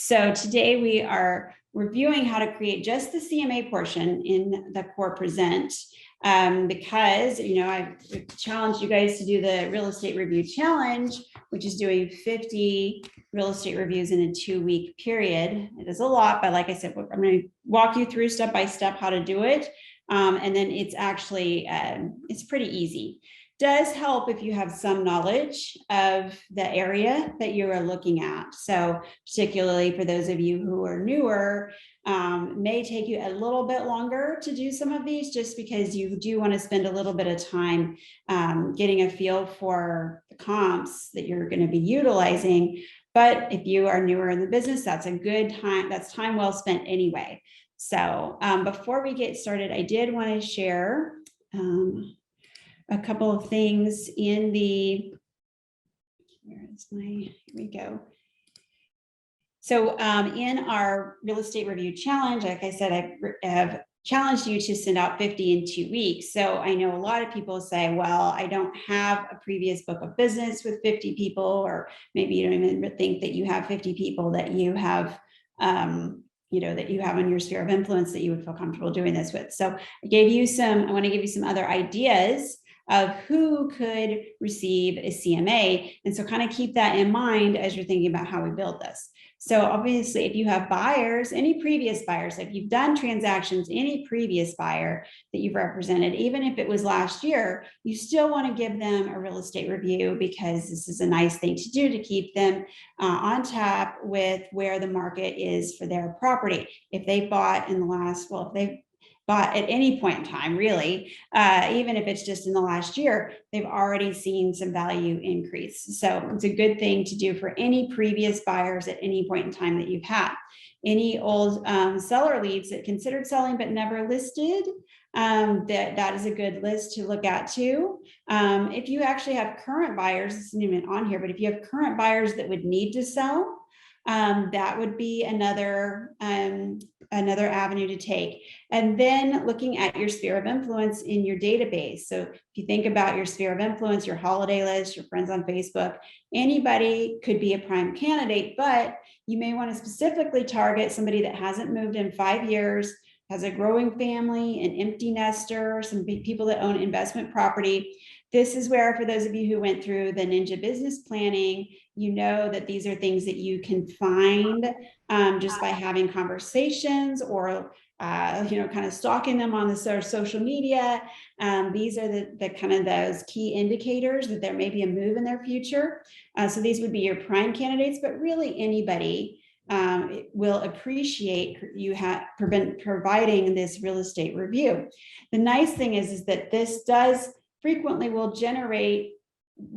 So today we are reviewing how to create just the CMA portion in the Core Present because, I've challenged you guys to do the real estate review challenge, which is doing 50 real estate reviews in a 2-week period. It is a lot, but like I said, I'm going to walk you through step by step how to do it. And then it's actually, it's pretty easy. Does help if you have some knowledge of the area that you are looking at. So particularly for those of you who are newer, may take you a little bit longer to do some of these just because you do want to spend a little bit of time getting a feel for the comps that you're going to be utilizing. But if you are newer in the business, that's a good time. That's time well spent anyway. So before we get started, I did want to share a couple of things in the, here we go. So in our real estate review challenge, like I said, I have challenged you to send out 50 in 2 weeks. So I know a lot of people say, well, I don't have a previous book of business with 50 people, or maybe you don't even think that you have 50 people that you have that you have on your sphere of influence that you would feel comfortable doing this with. So I want to give you some other ideas of who could receive a CMA. And so kind of keep that in mind as you're thinking about how we build this. So obviously, if you have buyers, any previous buyers, if you've done transactions, any previous buyer that you've represented, even if it was last year, you still want to give them a real estate review because this is a nice thing to do to keep them on tap with where the market is for their property. If they bought in the last, if they've bought at any point in time, really, even if it's just in the last year, they've already seen some value increase. So it's a good thing to do for any previous buyers at any point in time that you've had. Any old seller leads that considered selling but never listed, that is a good list to look at too. If you actually have current buyers, this isn't even on here, but if you have current buyers that would need to sell, that would be another avenue to take. And then looking at your sphere of influence in your database. So if you think about your sphere of influence, your holiday list, your friends on Facebook, anybody could be a prime candidate, but you may want to specifically target somebody that hasn't moved in 5 years, has a growing family, an empty nester, some people that own investment property. This is where, for those of you who went through the Ninja Business Planning, you know that these are things that you can find just by having conversations or, kind of stalking them on the social media. These are the kind of those key indicators that there may be a move in their future. So these would be your prime candidates, but really anybody will appreciate you providing this real estate review. The nice thing is that this frequently will generate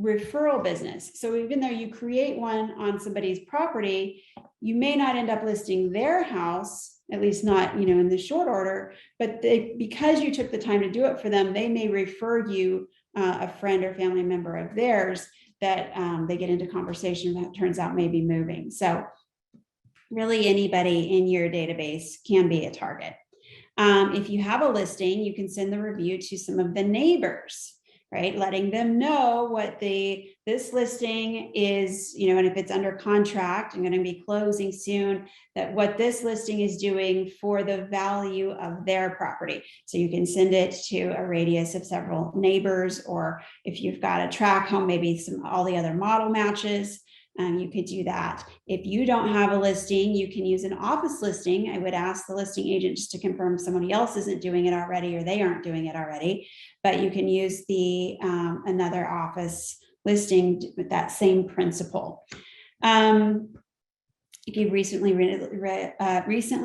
referral business. So even though you create one on somebody's property, you may not end up listing their house, at least not, in the short order, but because you took the time to do it for them, they may refer you a friend or family member of theirs that they get into conversation that turns out may be moving. So really anybody in your database can be a target. If you have a listing, you can send the review to some of the neighbors, right? Letting them know what this listing is, and if it's under contract, I'm going to be closing soon, that what this listing is doing for the value of their property. So you can send it to a radius of several neighbors, or if you've got a track home, maybe all the other model matches. You could do that. If you don't have a listing, you can use an office listing. I would ask the listing agent just to confirm somebody else isn't doing it already or they aren't doing it already, but you can use the another office listing with that same principle. If you recently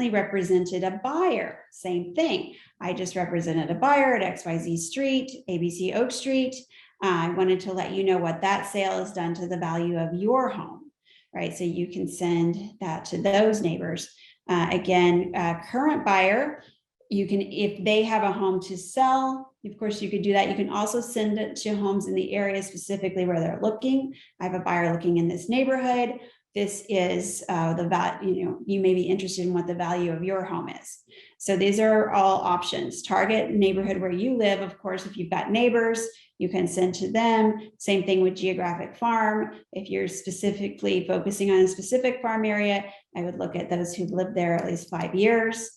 represented a buyer, same thing. I just represented a buyer at XYZ Street, ABC Oak Street. I wanted to let you know what that sale has done to the value of your home, right? So you can send that to those neighbors. Again, current buyer, you can, if they have a home to sell, of course you could do that. You can also send it to homes in the area specifically where they're looking. I have a buyer looking in this neighborhood. this is the value, you may be interested in what the value of your home is. So these are all options. Target neighborhood where you live. Of course, if you've got neighbors, you can send to them. Same thing with geographic farm. If you're specifically focusing on a specific farm area, I would look at those who've lived there at least 5 years.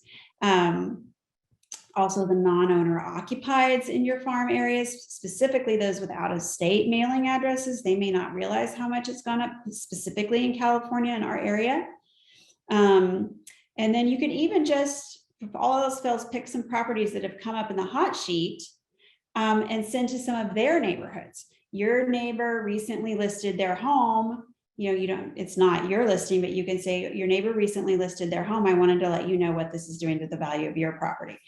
Also the non-owner occupieds in your farm areas, specifically those with out-of-state mailing addresses. They may not realize how much it's gone up specifically in California in our area. And then you could even just, if all else fails, pick some properties that have come up in the hot sheet and send to some of their neighborhoods. Your neighbor recently listed their home. It's not your listing, but you can say your neighbor recently listed their home. I wanted to let you know what this is doing to the value of your property.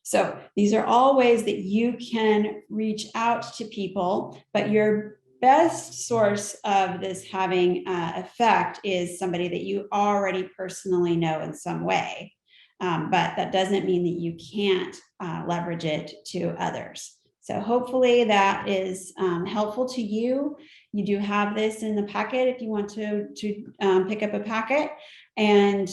So these are all ways that you can reach out to people, but your best source of this having effect is somebody that you already personally know in some way. But that doesn't mean that you can't leverage it to others. So hopefully that is helpful to you. You do have this in the packet if you want to pick up a packet. And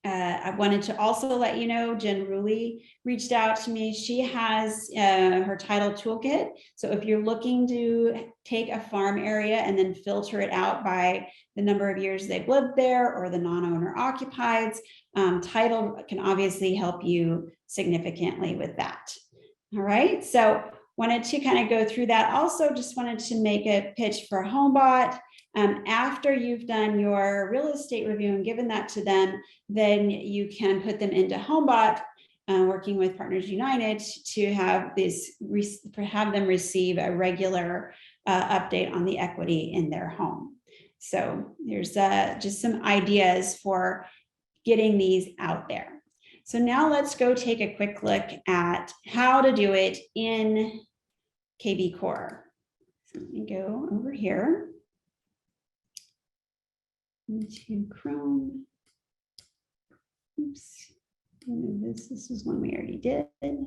I wanted to also let you know, Merilee reached out to me. She has her title toolkit. So if you're looking to take a farm area and then filter it out by the number of years they've lived there or the non-owner occupieds, title can obviously help you significantly with that. All right, so wanted to kind of go through that. Also just wanted to make a pitch for HomeBot. After you've done your real estate review and given that to them, then you can put them into HomeBot, working with Partners United to have them receive a regular update on the equity in their home. So there's just some ideas for getting these out there. So now let's go take a quick look at how to do it in KB Core. So let me go over here into Chrome. Oops, this is one we already did. Let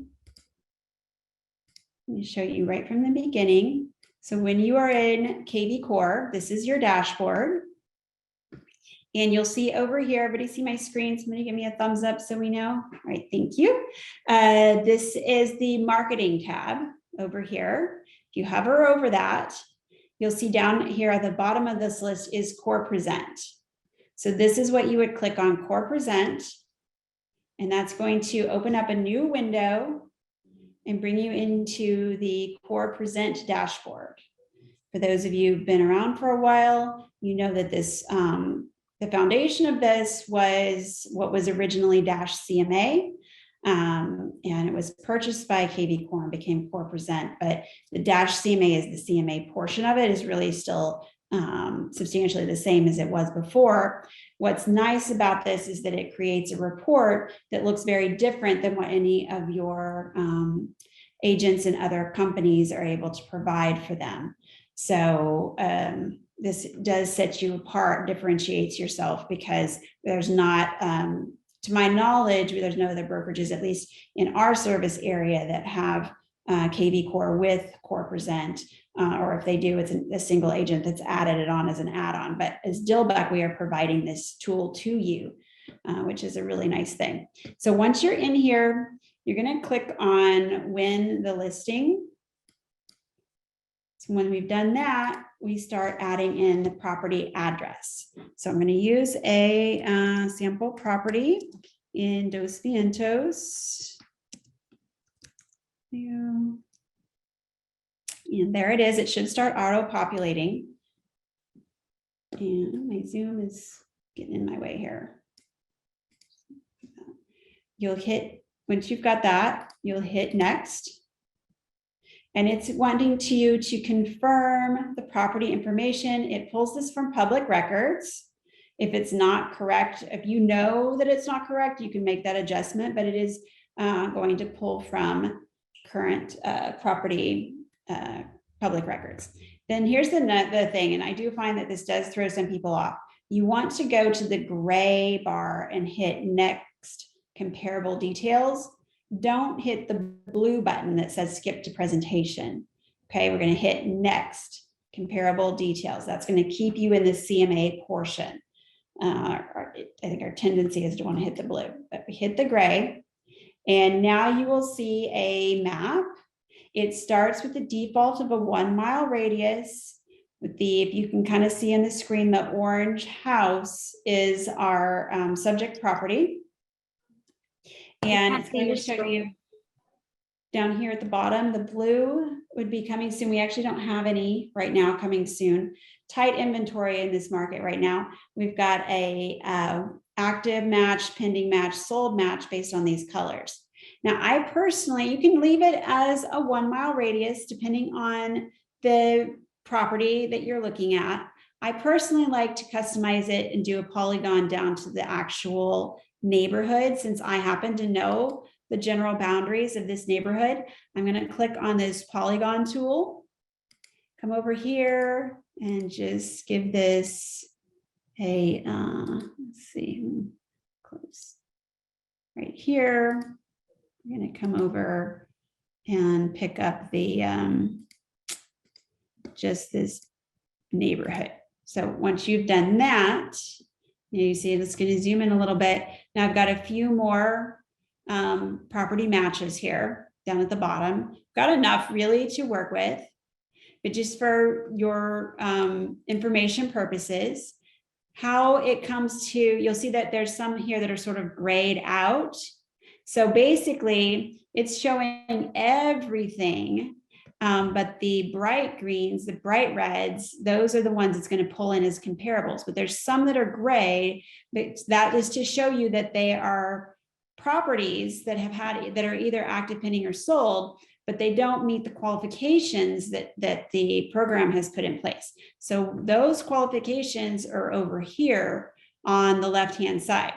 me show you right from the beginning. So when you are in KB Core, this is your dashboard. And you'll see over here, everybody see my screen? Somebody give me a thumbs up so we know. All right, thank you. This is the marketing tab over here. If you hover over that, you'll see down here at the bottom of this list is Core Present. So this is what you would click on, Core Present. And that's going to open up a new window and bring you into the Core Present dashboard. For those of you who've been around for a while, you know that this the foundation of this was what was originally dashCMA, and it was purchased by KB Core and became Core Present, but the dashCMA is the CMA portion of it is really still substantially the same as it was before. What's nice about this is that it creates a report that looks very different than what any of your agents and other companies are able to provide for them. So this does set you apart, differentiates yourself, because there's not, to my knowledge, there's no other brokerages, at least in our service area, that have KB Core with Core Present, or if they do, it's a single agent that's added it on as an add-on. But as Dillbeck, we are providing this tool to you, which is a really nice thing. So once you're in here, you're going to click on Win the Listing. So when we've done that, we start adding in the property address. So I'm going to use a sample property in Dos Vientos. And there it is. It should start auto-populating. And my Zoom is getting in my way here. You'll hit, once you've got that, you'll hit Next. And it's wanting you to confirm the property information. It pulls this from public records. If it's not correct, if you know that it's not correct, you can make that adjustment, but it is going to pull from current property public records. Then here's the thing, and I do find that this does throw some people off. You want to go to the gray bar and hit Next Comparable Details. Don't hit the blue button that says skip to presentation. Okay, we're going to hit Next comparable details. That's going to keep you in the CMA portion. I think our tendency is to want to hit the blue, but we hit the gray. And now you will see a map. It starts with the default of a 1 mile radius. With the, if you can kind of see on the screen, the orange house is our subject property. And it's going to show you down here at the bottom, the blue would be coming soon. We actually don't have any right now coming soon. Tight inventory in this market right now. We've got a active match, pending match, sold match based on these colors. Now, I personally, you can leave it as a 1 mile radius depending on the property that you're looking at. I personally like to customize it and do a polygon down to the actual neighborhood, since I happen to know the general boundaries of this neighborhood. I'm going to click on this polygon tool, come over here and just give this a, let's see, close right here. I'm going to come over and pick up the, just this neighborhood. So once you've done that, you see it's going to zoom in a little bit. Now I've got a few more property matches here down at the bottom. Got enough really to work with, but just for your information purposes, how it comes to, you'll see that there's some here that are sort of grayed out. So basically it's showing everything, but the bright greens, the bright reds, those are the ones it's going to pull in as comparables. But there's some that are gray, but that is to show you that they are properties that have had, that are either active, pending, or sold, but they don't meet the qualifications that the program has put in place. So those qualifications are over here on the left-hand side.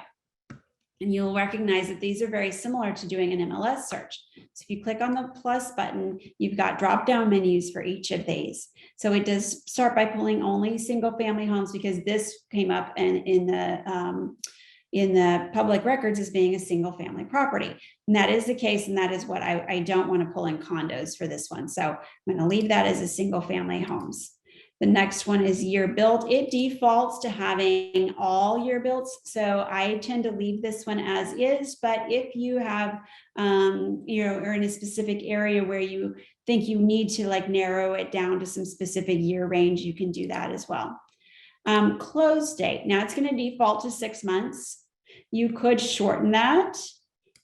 And you'll recognize that these are very similar to doing an MLS search. So if you click on the plus button, you've got drop-down menus for each of these. So it does start by pulling only single-family homes, because this came up in the public records as being a single-family property. And that is the case, and that is what I don't want to pull in condos for this one. So I'm going to leave that as a single-family homes. The next one is year built. It defaults to having all year builts. So I tend to leave this one as is, but if you have, are in a specific area where you think you need to like narrow it down to some specific year range, you can do that as well. Close date. Now it's going to default to 6 months. You could shorten that.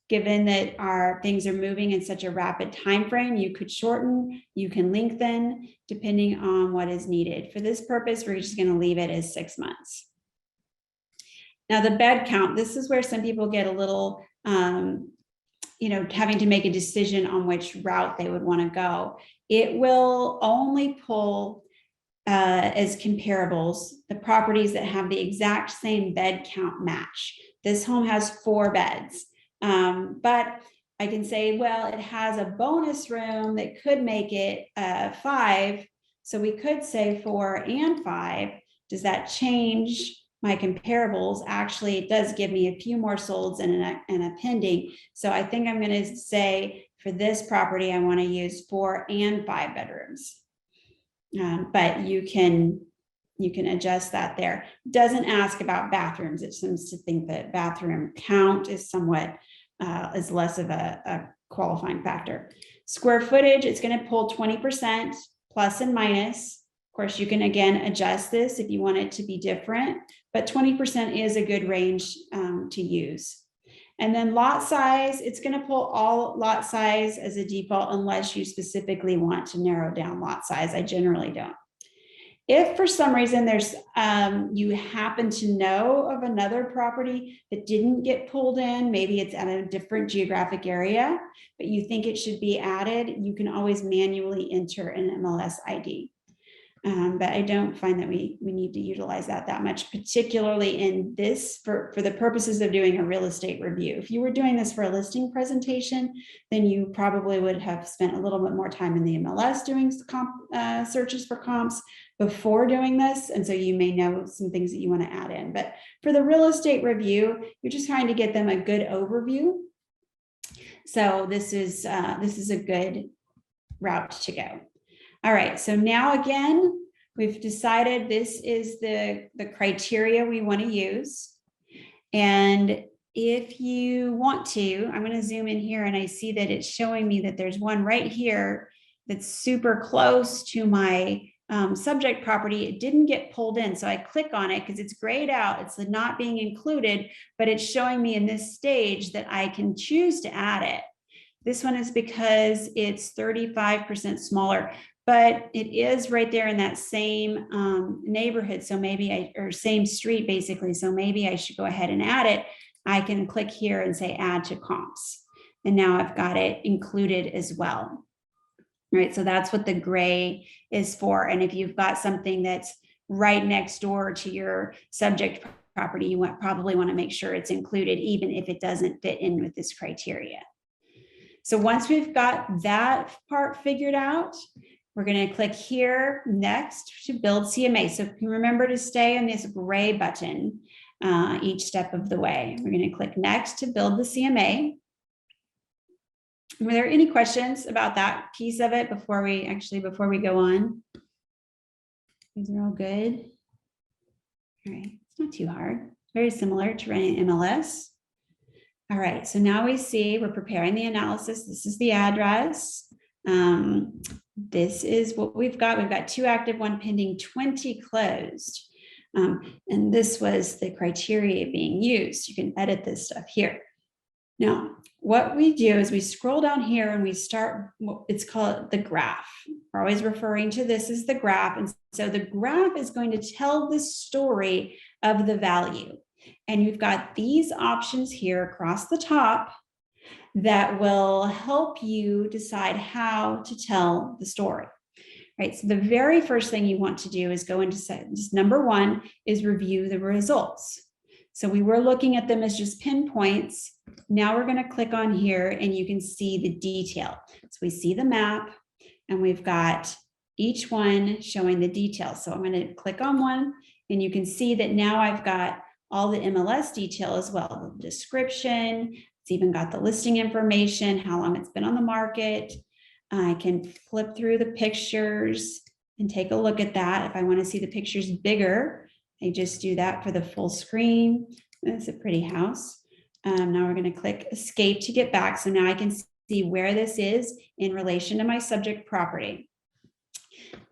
Given that our things are moving in such a rapid time frame, you could shorten, you can lengthen, depending on what is needed. For this purpose, we're just going to leave it as 6 months. Now, the bed count, this is where some people get a little, having to make a decision on which route they would want to go. It will only pull as comparables the properties that have the exact same bed count match. This home has 4 beds. But I can say, well, it has a bonus room that could make it 5. So we could say 4 and 5. Does that change my comparables? Actually, it does give me a few more solds and a pending. So I think I'm going to say for this property, I want to use 4 and 5 bedrooms. But you can adjust that there. Doesn't ask about bathrooms. It seems to think that bathroom count is somewhat is less of a qualifying factor. Square footage, it's going to pull 20% plus and minus. Of course, you can again adjust this if you want it to be different, but 20% is a good range to use. And then lot size, it's going to pull all lot size as a default unless you specifically want to narrow down lot size. I generally don't. If for some reason there's you happen to know of another property that didn't get pulled in, maybe it's at a different geographic area, but you think it should be added, you can always manually enter an MLS ID. But I don't find that we need to utilize that much, particularly in this for the purposes of doing a real estate review. If you were doing this for a listing presentation, then you probably would have spent a little bit more time in the MLS doing searches for comps before doing this. And so you may know some things that you want to add in. But for the real estate review, you're just trying to get them a good overview. So this is a good route to go. All right, so now again, We've decided this is the criteria we want to use. And if you want to, I'm going to zoom in here and I see that it's showing me that there's one right here that's super close to my subject property. It didn't get pulled in. So I click on it because it's grayed out. It's not being included, but it's showing me in this stage that I can choose to add it. This one is because it's 35% smaller, but it is right there in that same neighborhood. So maybe or same street basically. So maybe I should go ahead and add it. I can click here and say add to comps. And now I've got it included as well. Right, so that's what the gray is for. And if you've got something that's right next door to your subject property, you probably want to make sure it's included, even if it doesn't fit in with this criteria. So once we've got that part figured out, we're going to click here next to build CMA. So if you remember to stay on this gray button each step of the way. We're going to click next to build the CMA. Were there any questions about that piece of it before we go on? These are all good. All right, it's not too hard. Very similar to running MLS. All right, so now we see we're preparing the analysis. This is the address. This is what we've got. We've got 2 active, 1 pending, 20 closed. And this was the criteria being used. You can edit this stuff here. Now, what we do is we scroll down here and we start, it's called the graph. We're always referring to this as the graph. And so the graph is going to tell the story of the value. And you've got these options here across the top that will help you decide how to tell the story. Right, so the very first thing you want to do is go into just number 1 is review the results. So we were looking at them as just pinpoints. Now we're going to click on here and you can see the detail. So we see the map and we've got each one showing the details. So I'm going to click on one and you can see that now I've got all the MLS detail as well. The description, it's even got the listing information, how long it's been on the market. I can flip through the pictures and take a look at that. If I want to see the pictures bigger, I just do that for the full screen. That's a pretty house. Now we're going to click escape to get back. So now I can see where this is in relation to my subject property.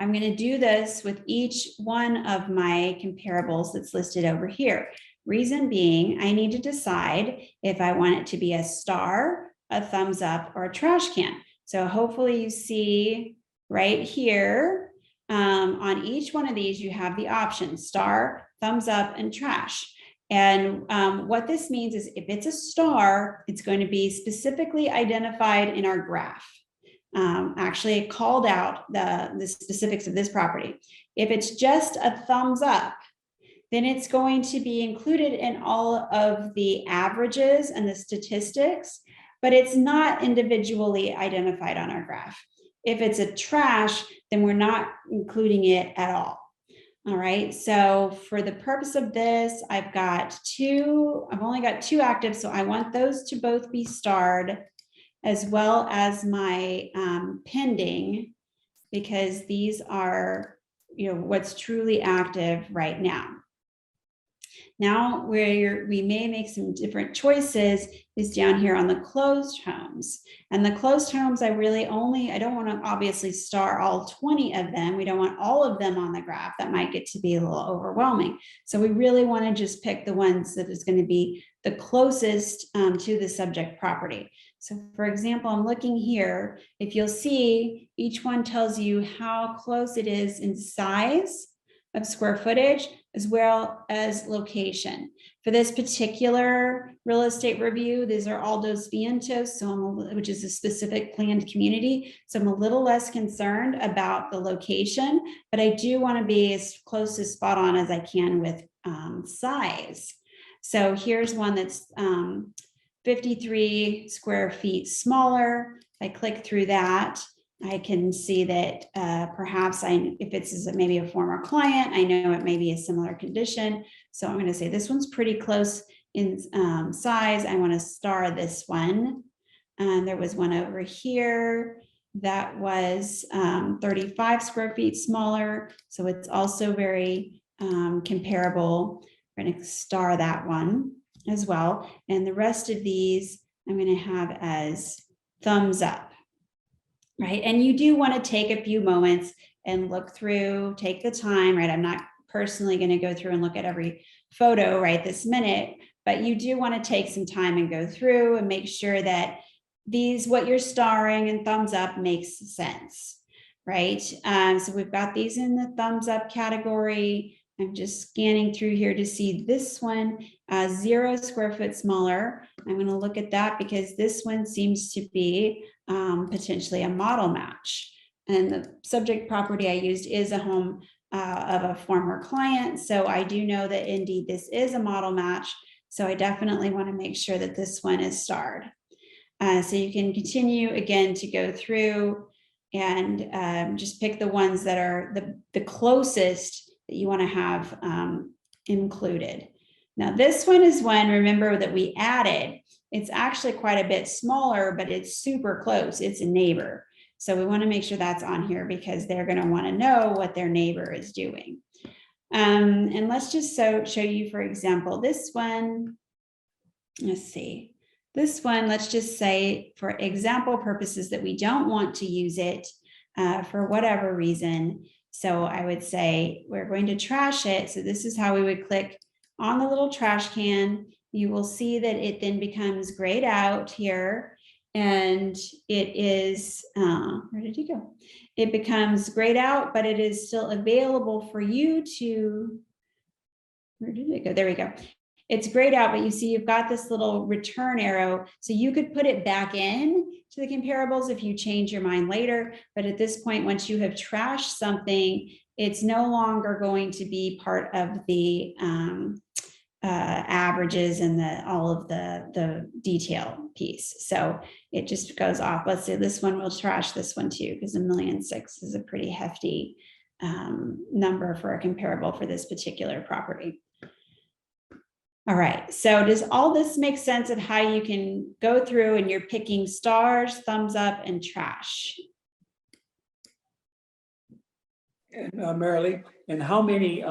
I'm going to do this with each one of my comparables that's listed over here. Reason being, I need to decide if I want it to be a star, a thumbs up, or a trash can. So hopefully you see right here on each one of these, you have the options, star, thumbs up, and trash. And what this means is if it's a star, it's going to be specifically identified in our graph. Actually, it called out the specifics of this property. If it's just a thumbs up, then it's going to be included in all of the averages and the statistics, but it's not individually identified on our graph. If it's a trash, then we're not including it at all. All right, so for the purpose of this, I've only got 2 active, so I want those to both be starred as well as my pending, because these are, what's truly active right now. Now, where we may make some different choices is down here on the closed homes. And the closed homes, I don't want to obviously star all 20 of them. We don't want all of them on the graph. That might get to be a little overwhelming. So we really want to just pick the ones that is going to be the closest to the subject property. So for example, I'm looking here. If you'll see, each one tells you how close it is in size of square footage, as well as location. For this particular real estate review, these are all Dos Vientos, which is a specific planned community. So I'm a little less concerned about the location, but I do want to be as close as spot on as I can with size. So here's one that's 53 square feet smaller. If I click through that, I can see that perhaps if it's maybe a former client, I know it may be a similar condition. So I'm going to say this one's pretty close in size. I want to star this one. There was one over here that was 35 square feet smaller. So it's also very comparable. We're going to star that one as well. And the rest of these I'm going to have as thumbs up, right? And you do want to take a few moments and look through, take the time, right? I'm not personally going to go through and look at every photo right this minute, but you do want to take some time and go through and make sure that what you're starring and thumbs up makes sense, right? So we've got these in the thumbs up category. I'm just scanning through here to see this one, 0 square foot smaller. I'm going to look at that because this one seems to be potentially a model match. And the subject property I used is a home of a former client. So I do know that indeed this is a model match. So I definitely want to make sure that this one is starred. So you can continue again to go through and just pick the ones that are the closest that you want to have included. Now this one is one, remember, that we added. It's actually quite a bit smaller, but it's super close. It's a neighbor. So we want to make sure that's on here because they're going to want to know what their neighbor is doing. And let's just show you, for example, this one. Let's see. This one, let's just say for example purposes that we don't want to use it for whatever reason. So I would say we're going to trash it. So this is how we would click on the little trash can. You will see that it then becomes grayed out here. And it is, where did you go? It becomes grayed out, but it is still available for you to, where did it go? There we go. It's grayed out, but you see you've got this little return arrow. So you could put it back in to the comparables if you change your mind later. But at this point, once you have trashed something, it's no longer going to be part of the averages and all of the detail piece. So it just goes off. Let's say this one, we'll trash this one too, because 1.6 million is a pretty hefty number for a comparable for this particular property. All right, so does all this make sense of how you can go through and you're picking stars, thumbs up, and trash? And Merilee, and how many,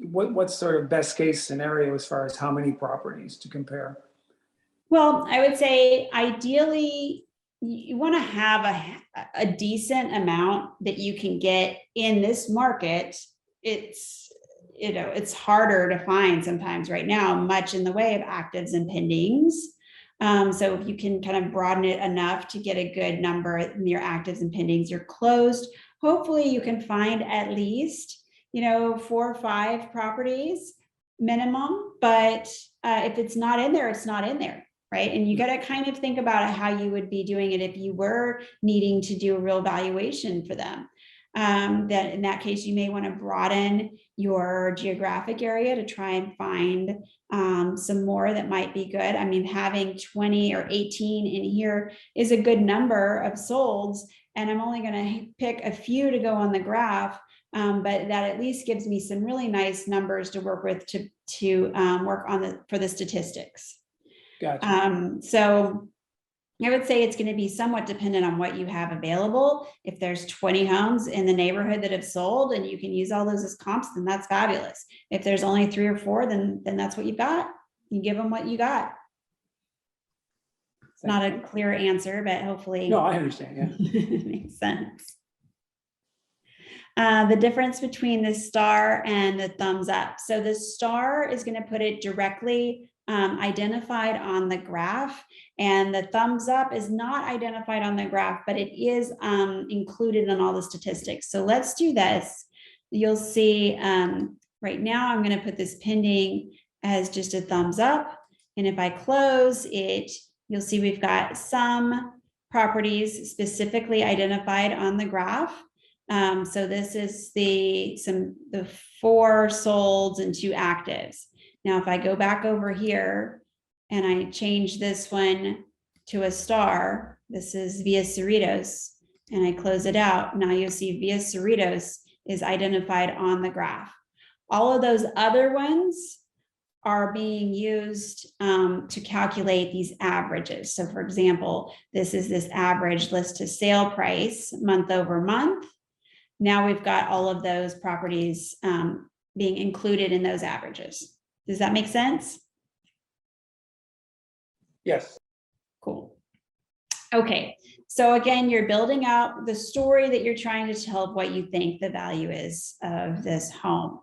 what's sort of best case scenario as far as how many properties to compare? Well, I would say ideally you want to have a decent amount that you can get in this market. It's harder to find sometimes right now, much in the way of actives and pendings. So if you can kind of broaden it enough to get a good number in your actives and pendings, you're closed. Hopefully you can find at least, 4 or 5 properties minimum, but if it's not in there, it's not in there, right? And you got to kind of think about how you would be doing it if you were needing to do a real valuation for them. That in that case, you may want to broaden your geographic area to try and find some more that might be good. I mean, having 20 or 18 in here is a good number of solds, and I'm only going to pick a few to go on the graph, but that at least gives me some really nice numbers to work with to work on for the statistics. Gotcha. So I would say it's going to be somewhat dependent on what you have available. If there's 20 homes in the neighborhood that have sold and you can use all those as comps, then that's fabulous. If there's only 3 or 4, then that's what you got. You give them what you got. It's not a clear answer, but hopefully. No, I understand. Yeah. Makes sense. The difference between the star and the thumbs up. So the star is going to put it directly identified on the graph, and the thumbs up is not identified on the graph, but it is included in all the statistics. So let's do this. You'll see right now I'm going to put this pending as just a thumbs up, and if I close it, you'll see we've got some properties specifically identified on the graph. So this is the 4 solds and 2 actives. Now, if I go back over here and I change this one to a star, this is Via Cerritos, and I close it out. Now you'll see Via Cerritos is identified on the graph. All of those other ones are being used to calculate these averages. So for example, this is this average list to sale price month over month. Now we've got all of those properties being included in those averages. Does that make sense? Yes. Cool. Okay, so again, you're building out the story that you're trying to tell of what you think the value is of this home.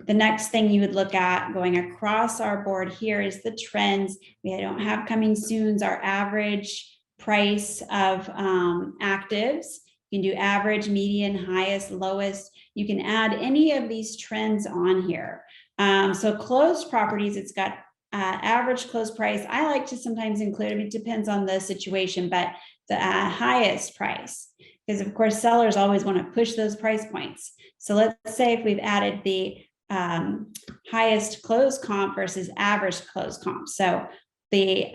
The next thing you would look at going across our board here is the trends. We don't have coming soon's our average price of actives. You can do average, median, highest, lowest. You can add any of these trends on here. So closed properties, it's got average close price. I like to sometimes include, it depends on the situation, but the highest price, because of course sellers always want to push those price points. So let's say if we've added the highest close comp versus average close comp. So the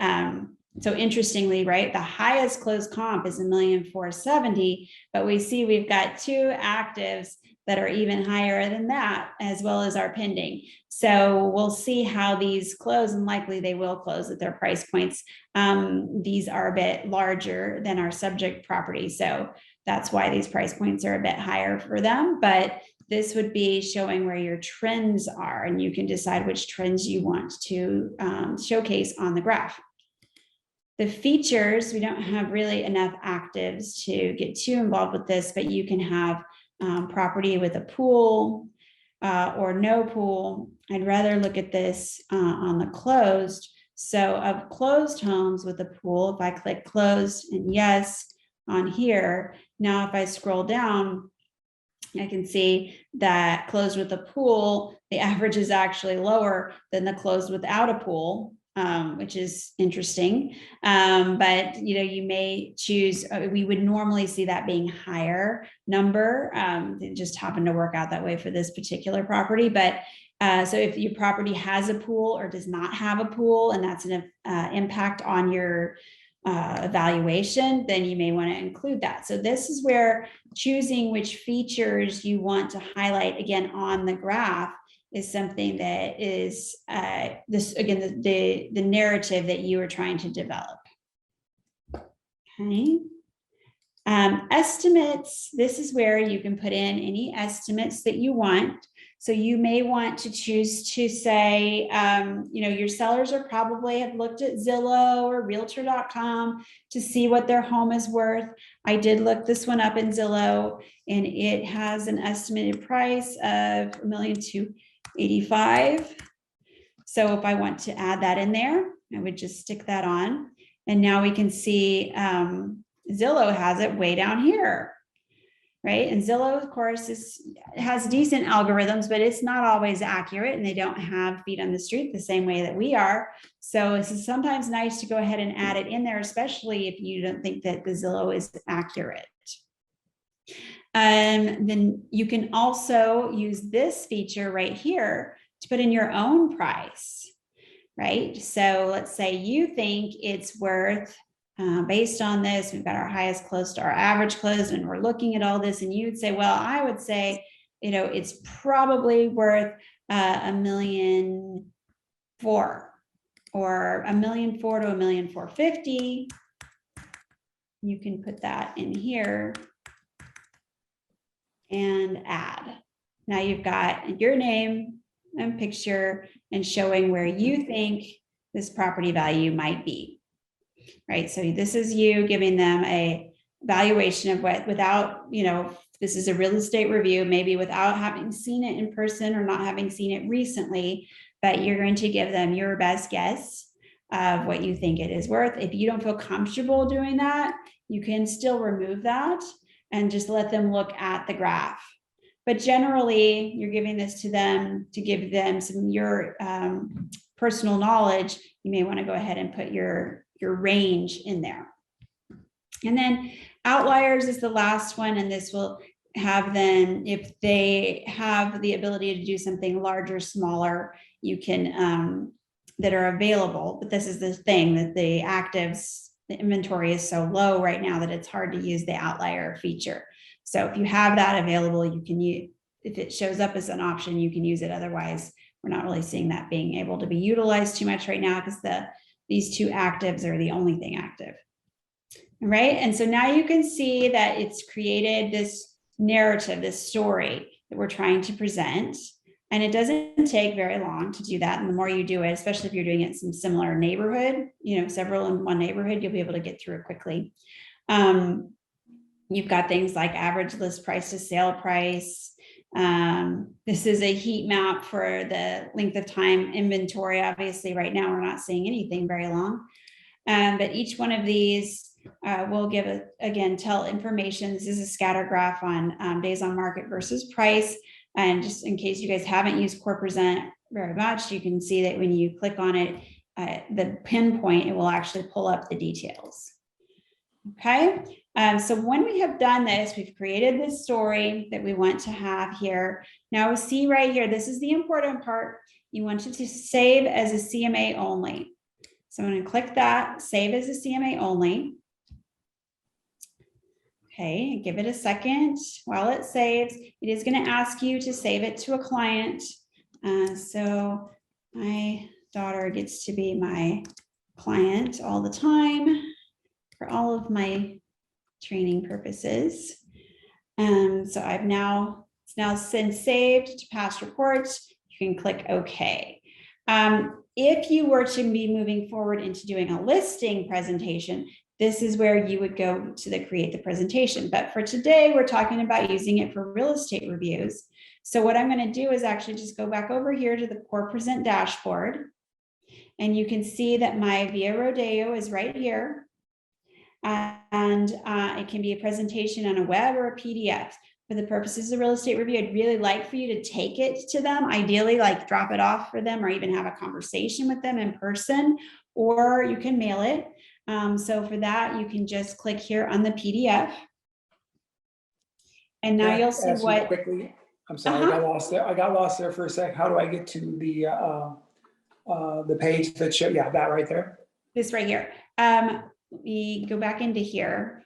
so interestingly, right, the highest close comp is $1,470,000, but we see we've got two actives that are even higher than that, as well as our pending. So we'll see how these close, and likely they will close at their price points. These are a bit larger than our subject property. So that's why these price points are a bit higher for them. But this would be showing where your trends are, and you can decide which trends you want to showcase on the graph. The features, we don't have really enough actives to get too involved with this, but you can have property with a pool or no pool. I'd rather look at this on the closed. So of closed homes with a pool, if I click closed and yes on here, now if I scroll down, I can see that closed with a pool, the average is actually lower than the closed without a pool. Which is interesting. But you may choose, we would normally see that being higher number. It just happened to work out that way for this particular property. But so if your property has a pool or does not have a pool, and that's an impact on your evaluation, then you may want to include that. So this is where choosing which features you want to highlight again on the graph is something that is this again the narrative that you are trying to develop. Okay. Estimates, this is where you can put in any estimates that you want. So you may want to choose to say, your sellers are probably have looked at Zillow or realtor.com to see what their home is worth. I did look this one up in Zillow, and it has an estimated price of $1,285,000. So if I want to add that in there, I would just stick that on. And now we can see Zillow has it way down here, right? And Zillow, of course, has decent algorithms, but it's not always accurate, and they don't have feet on the street the same way that we are. So this is sometimes nice to go ahead and add it in there, especially if you don't think that the Zillow is accurate. Then you can also use this feature right here to put in your own price, right? So let's say you think it's worth, based on this, we've got our highest close to our average close, and we're looking at all this, and you'd say, well, I would say, it's probably worth $1,400,000 or $1,400,000 to $1,450,000. You can put that in here and add. Now you've got your name and picture and showing where you think this property value might be, right? So this is you giving them a valuation of what, without, this is a real estate review, maybe without having seen it in person or not having seen it recently, but you're going to give them your best guess of what you think it is worth. If you don't feel comfortable doing that, you can still remove that and just let them look at the graph. But generally, you're giving this to them to give them some your personal knowledge. You may want to go ahead and put your range in there. And then outliers is the last one, and this will have them, if they have the ability to do something larger, smaller, you can, that are available. But this is the thing, that the actives, the inventory is so low right now that it's hard to use the outlier feature. So if you have that available, you can use, if it shows up as an option, you can use it. Otherwise, we're not really seeing that being able to be utilized too much right now because these two actives are the only thing active. Right. And so now you can see that it's created this narrative, this story that we're trying to present. And it doesn't take very long to do that. And the more you do it, especially if you're doing it in some similar neighborhood, several in one neighborhood, you'll be able to get through it quickly. You've got things like average list price to sale price. This is a heat map for the length of time inventory. Obviously, right now, we're not seeing anything very long. But each one of these will give, tell information. This is a scatter graph on days on market versus price. And just in case you guys haven't used Core Present very much, you can see that when you click on it, the pinpoint, it will actually pull up the details. Okay, so when we have done this, we've created this story that we want to have here. Now we see right here, this is the important part. You want it to save as a CMA only. So I'm going to click that, save as a CMA only. Okay, give it a second while it saves. It is going to ask you to save it to a client. So my daughter gets to be my client all the time for all of my training purposes. So it's now been saved to past reports. You can click OK. If you were to be moving forward into doing a listing presentation, this is where you would go to create the presentation. But for today, we're talking about using it for real estate reviews. So what I'm going to do is actually just go back over here to the Core Present dashboard. And you can see that my Via Rodeo is right here. And it can be a presentation on a web or a PDF. For the purposes of real estate review, I'd really like for you to take it to them, ideally like drop it off for them or even have a conversation with them in person, or you can mail it. So for that, you can just click here on the PDF. And now you'll see what quickly. I'm sorry, I got lost there for a sec. How do I get to the page that show? Yeah, that right there. This right here. We go back into here.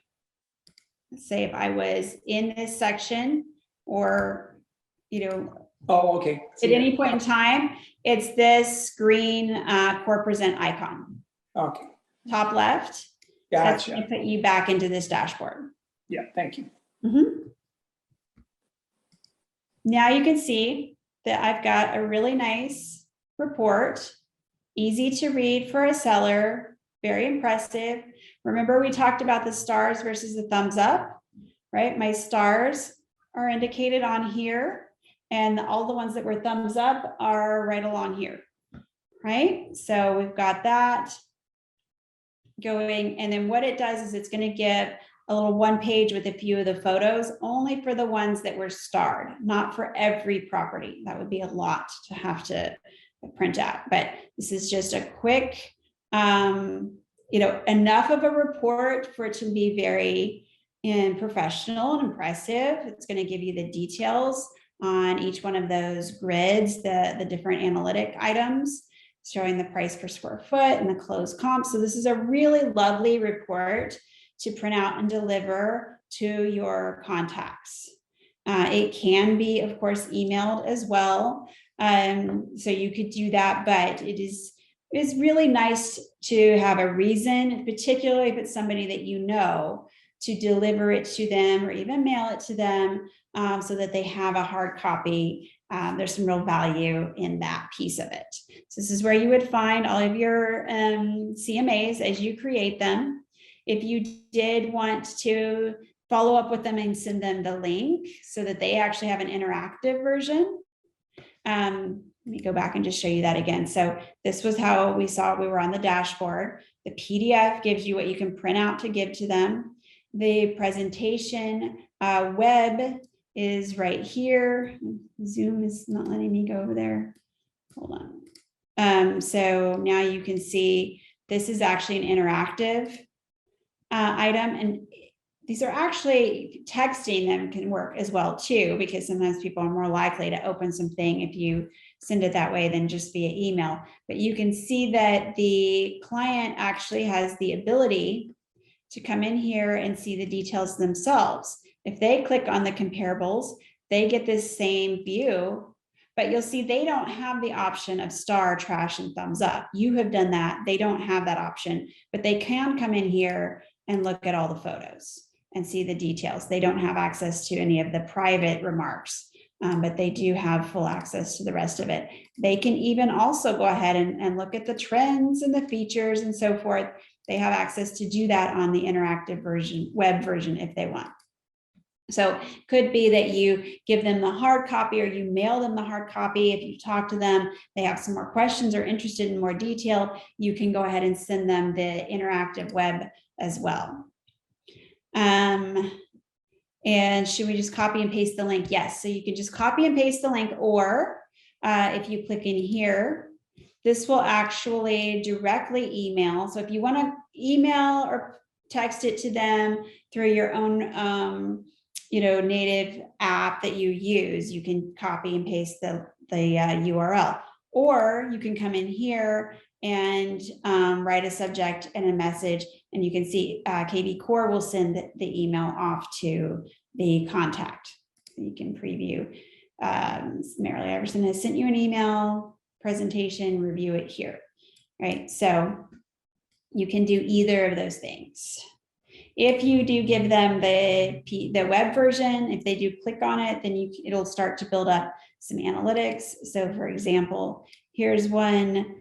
Let's say if I was in this section or, Oh, okay. At any point in time, it's this green Core Present icon. Okay. Top left. Gotcha. That's going to put you back into this dashboard. Yeah, thank you. Now you can see that I've got a really nice report, easy to read for a seller, very impressive. Remember, we talked about the stars versus the thumbs up, right? My stars are indicated on here, and all the ones that were thumbs up are right along here, right? So we've got that going. And then what it does is it's going to give a little one page with a few of the photos, only for the ones that were starred, not for every property. That would be a lot to have to print out, but this is just a quick, enough of a report for it to be very professional and impressive. It's going to give you the details on each one of those grids, the different analytic items, showing the price per square foot and the closed comp. So this is a really lovely report to print out and deliver to your contacts. It can be, of course, emailed as well. So you could do that, but it is really nice to have a reason, particularly if it's somebody that you know, to deliver it to them or even mail it to them so that they have a hard copy. There's some real value in that piece of it. So this is where you would find all of your CMAs as you create them. If you did want to follow up with them and send them the link so that they actually have an interactive version, let me go back and just show you that again. So this was how we saw we were on the dashboard. The PDF gives you what you can print out to give to them. The presentation web is right here. Zoom is not letting me go over there. Hold on. So now you can see this is actually an interactive item, and these are actually texting them can work as well too, because sometimes people are more likely to open something if you send it that way than just via email. But you can see that the client actually has the ability to come in here and see the details themselves. If they click on the comparables, they get this same view But you'll see they don't have the option of star, trash, and thumbs up. You have done that. They don't have that option, but they can come in here and look at all the photos and see the details. They don't have access to any of the private remarks, but they do have full access to the rest of it. They can even also go ahead and look at the trends and the features and so forth. They have access to do that on the interactive version, web version, if they want. So could be that you give them the hard copy or you mail them the hard copy. If you talk to them, they have some more questions or interested in more detail, you can go ahead and send them the interactive web as well. And should we just copy and paste the link? Yes, so you can just copy and paste the link, or if you click in here, this will actually directly email. So if you want to email or text it to them through your own native app that you use, you can copy and paste the URL, or you can come in here and write a subject and a message, and you can see KB Core will send the email off to the contact. You can preview. Merilee Iverson has sent you an email presentation, review it here, right? So you can do either of those things. If you do give them the web version, if they do click on it, then it'll start to build up some analytics. So for example, here's one.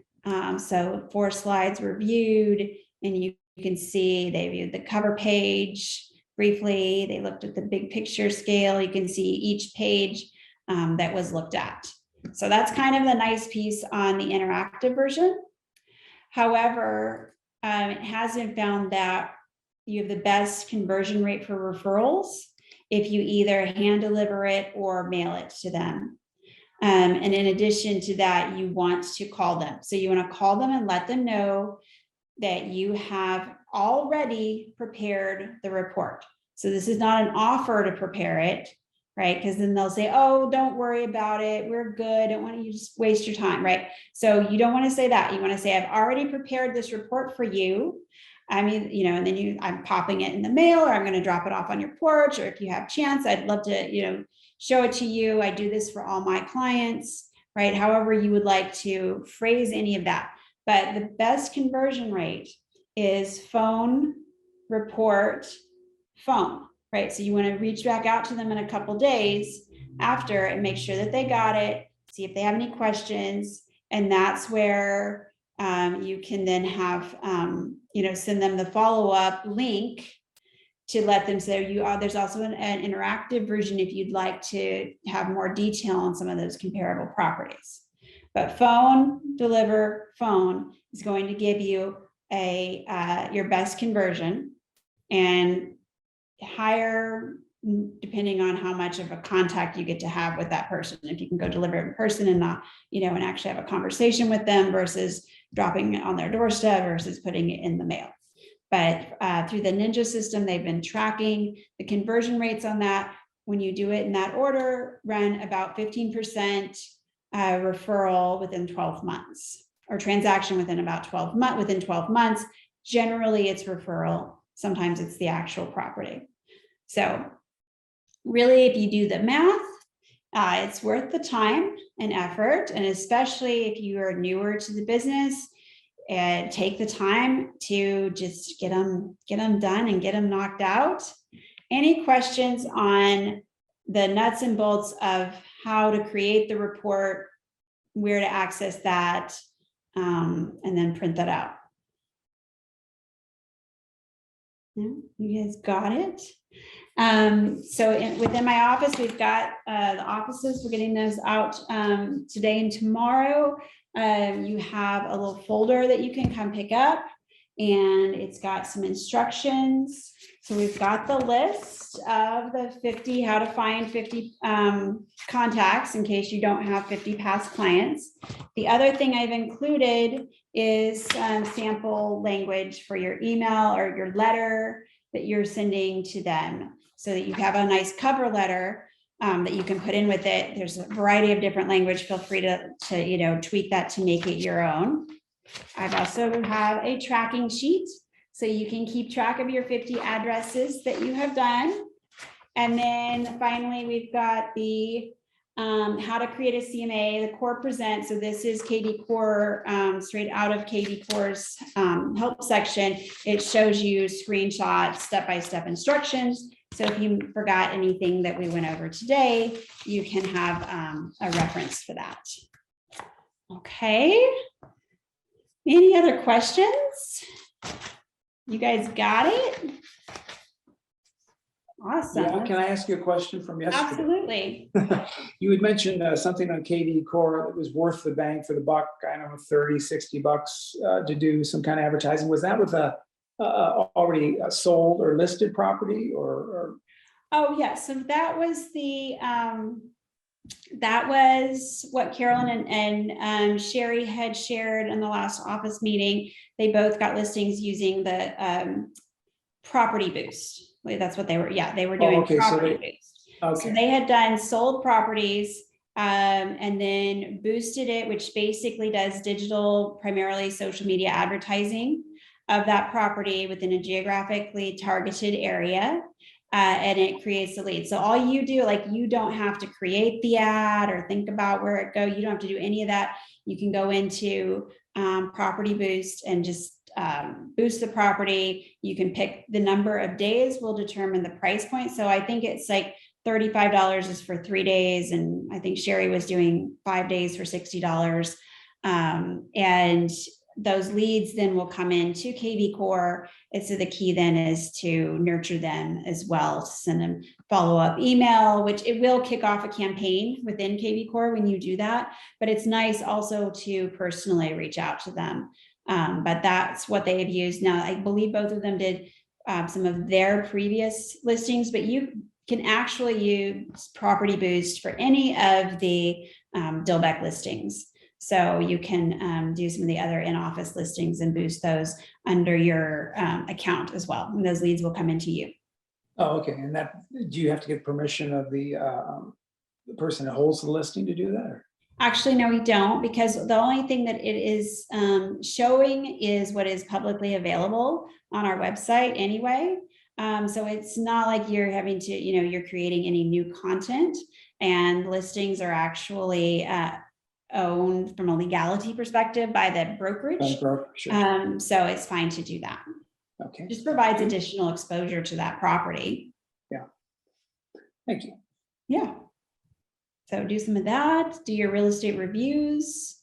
So 4 slides were viewed, and you can see they viewed the cover page briefly. They looked at the big picture scale. You can see each page that was looked at. So that's kind of the nice piece on the interactive version. However, it has been found that you have the best conversion rate for referrals if you either hand deliver it or mail it to them. And in addition to that, you want to call them. So you want to call them and let them know that you have already prepared the report. So this is not an offer to prepare it, right? Because then they'll say, oh, don't worry about it. We're good. I don't want you to just waste your time, right? So you don't want to say that. You want to say, I've already prepared this report for you. I mean, and then I'm popping it in the mail, or I'm going to drop it off on your porch, or if you have chance, I'd love to, show it to you. I do this for all my clients, right? However you would like to phrase any of that. But the best conversion rate is phone, report, phone, right? So you want to reach back out to them in a couple days after and make sure that they got it, see if they have any questions. And that's where you can then have, send them the follow-up link to let them say there's also an interactive version if you'd like to have more detail on some of those comparable properties. But phone, deliver, phone is going to give you your best conversion, and higher depending on how much of a contact you get to have with that person. If you can go deliver it in person and not, and actually have a conversation with them versus dropping it on their doorstep versus putting it in the mail. But through the Ninja system, they've been tracking the conversion rates on that. When you do it in that order, run about 15% referral within 12 months, or transaction within 12 months. Generally, it's referral. Sometimes it's the actual property. So really, if you do the math, it's worth the time and effort. And especially if you are newer to the business, and take the time to just get them done and get them knocked out. Any questions on the nuts and bolts of how to create the report, where to access that, and then print that out? Yeah, you guys got it. So within my office, we've got the offices. We're getting those out today and tomorrow. You have a little folder that you can come pick up, and it's got some instructions. So we've got the list of the 50, how to find 50 contacts in case you don't have 50 past clients. The other thing I've included is sample language for your email or your letter that you're sending to them, so that you have a nice cover letter that you can put in with it. There's a variety of different language. Feel free to tweak that to make it your own. I've also have a tracking sheet, so you can keep track of your 50 addresses that you have done. And then finally, we've got the how to create a CMA, the core present. So this is KV Core, straight out of KV Core's help section. It shows you screenshots, step-by-step instructions. So if you forgot anything that we went over today, you can have a reference for that. Okay. Any other questions? You guys got it? Awesome. Yeah, can I ask you a question from yesterday? Absolutely. You had mentioned something on KV Core that was worth the bang for the buck, I don't know, 30, 60 bucks to do some kind of advertising. Was that with a already sold or listed property or? Oh, yeah. So that was the, that was what Carolyn and Sherry had shared in the last office meeting. They both got listings using the property boost. That's what they were. Yeah, they were doing okay, property boost. Okay. So they had done sold properties and then boosted it, which basically does digital, primarily social media advertising of that property within a geographically targeted area. And it creates the lead. So all you do, like, you don't have to create the ad or think about where it go. You don't have to do any of that. You can go into property boost and just boost the property. You can pick the number of days will determine the price point. So I think it's like $35 is for 3 days. And I think Sherry was doing 5 days for $60. And those leads then will come into KV Core. And so the key then is to nurture them as well, to send them follow-up email, which it will kick off a campaign within KV Core when you do that. But it's nice also to personally reach out to them. But that's what they have used. Now, I believe both of them did some of their previous listings, but you can actually use Property Boost for any of the Dilbeck listings. So you can do some of the other in-office listings and boost those under your account as well. And those leads will come into you. Oh, okay. And that, do you have to get permission of the person that holds the listing to do that? Or? Actually, no, we don't, because the only thing that it is showing is what is publicly available on our website anyway. So it's not like you're having to, you're creating any new content, and listings are actually owned from a legality perspective by the brokerage. Sure. So it's fine to do that. Okay. Just provides additional exposure to that property. Yeah. Thank you. Yeah. So do some of that, do your real estate reviews.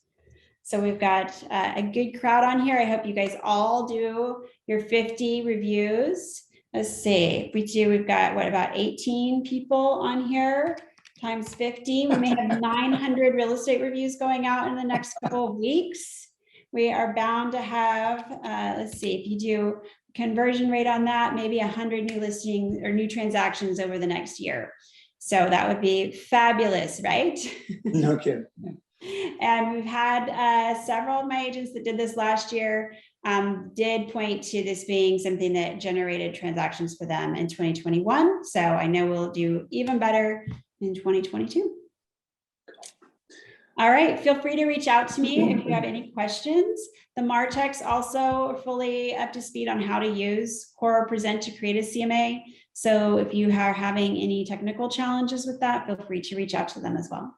So we've got a good crowd on here. I hope you guys all do your 50 reviews. Let's see, we've got what, about 18 people on here times 50. We may have 900 real estate reviews going out in the next couple of weeks. We are bound to have, let's see, if you do conversion rate on that, maybe 100 new listings or new transactions over the next year. So that would be fabulous, right? No kidding. And we've had several of my agents that did this last year did point to this being something that generated transactions for them in 2021. So I know we'll do even better in 2022. All right, feel free to reach out to me if you have any questions. The MarTechs also are fully up to speed on how to use Core Present to create a CMA. So if you are having any technical challenges with that, feel free to reach out to them as well.